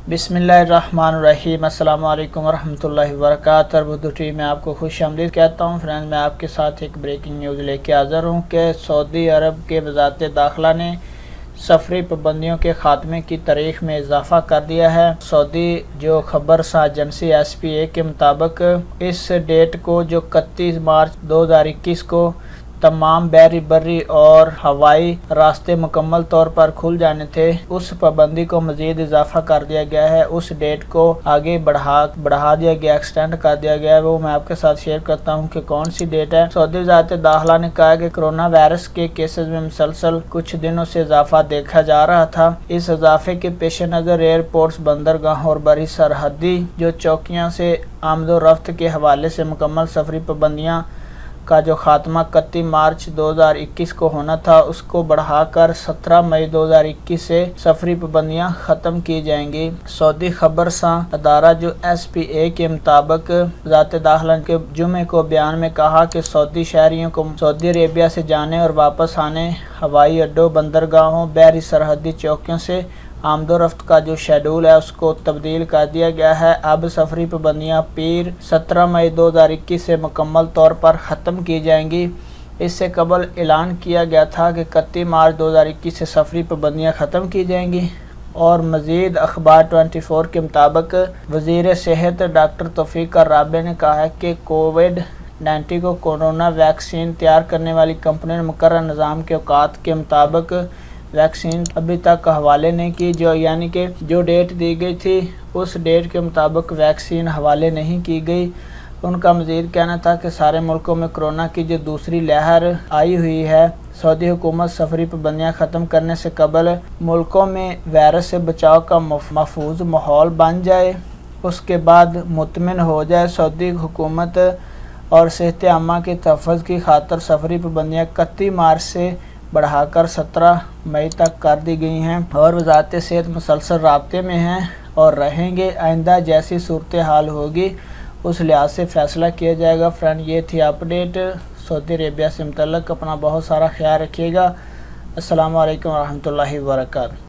बिस्मिल्लाहिर्रहमानिर्रहीम। अस्सलाम वालेकुम वरहमतुल्लाहि वबरकातुहू। बुद्धू टीवी में आपको खुश आमदीद कहता हूँ। फ्रेंड्स, मैं आपके साथ एक ब्रेकिंग न्यूज़ लेके हाज़िर हूँ कि सऊदी अरब के वज़ारत दाखिला ने सफरी पाबंदियों के ख़ात्मे की तारीख में इजाफ़ा कर दिया है। सऊदी जो खबर सा एजेंसी SPA के मुताबिक इस डेट को जो 31 मार्च 2021 को तमाम बहरी बर्री और हवाई रास्ते मुकम्मल तौर पर खुल जाने थे, उस पाबंदी को मज़ीद इजाफा कर दिया गया है। उस डेट को आगे बढ़ा दिया गया, एक्सटेंड कर दिया गया है। वो मैं आपके साथ शेयर करता हूँ कि कौन सी डेट है। सऊदी वज़ारत दाखिला ने कहा कि कोरोना वायरस के केसेस में मुसलसल कुछ दिनों से इजाफा देखा जा रहा था। इस इजाफे के पेश नज़र एयरपोर्ट्स, बंदरगाह और बड़ी सरहदी जो चौकियाँ से आमदोरफ्त के हवाले से मुकम्मल सफरी पाबंदियाँ का जो खात्मा 31 मार्च 2021 को होना था, उसको बढ़ाकर 17 मई 2021 से सफरी पाबंदियाँ ख़त्म की जाएंगी। सऊदी खबर सा अदारा जो SPA के मुताबिक वज़ारत दाखिला के जुमे को बयान में कहा कि सऊदी शहरियों को सऊदी अरेबिया से जाने और वापस आने हवाई अड्डों, बंदरगाहों, बहरी सरहदी चौकियों से आमदोरफ्त का जो शेड्यूल है उसको तब्दील कर दिया गया है। अब सफरी पाबंदियाँ पीर 17 मई 2021 से मुकम्मल तौर पर ख़त्म की जाएंगी। इससे कबल ऐलान किया गया था कि 31 मार्च 2021 से सफरी पाबंदियाँ ख़त्म की जाएंगी। और मज़ीद अखबार 24 के मुताबिक वज़ीर सेहत डॉक्टर तौफीक राबे ने कहा है कि कोविड-19 को कोरोना वैक्सीन तैयार करने वाली कंपनी ने मुकर्रर निज़ाम के औकात के मुताबिक वैक्सीन अभी तक हवाले नहीं की, यानी कि जो डेट दी गई थी उस डेट के मुताबिक वैक्सीन हवाले नहीं की गई। उनका मज़ीद कहना था कि सारे मुल्कों में कोरोना की जो दूसरी लहर आई हुई है, सऊदी हुकूमत सफरी पाबंदियाँ ख़त्म करने से कबल मुल्कों में वायरस से बचाव का महफूज माहौल बन जाए, उसके बाद मुतमिन हो जाए। सऊदी हुकूमत और सेहत आमा के तहफ़्फ़ुज़ की खातर सफरी पाबंदियाँ 31 मार्च से बढ़ाकर 17 मई तक कर दी गई हैं और वज़ारत सेहत मुसलसल राब्ते में हैं और रहेंगे। आइंदा जैसी सूरत हाल होगी उस लिहाज से फ़ैसला किया जाएगा। फ्रेंड, ये थी अपडेट सऊदी अरेबिया से मुतल्लिक़। अपना बहुत सारा ख्याल रखिएगा। अस्सलाम वालेकुम रहमतुल्लाहि व बरकातहू।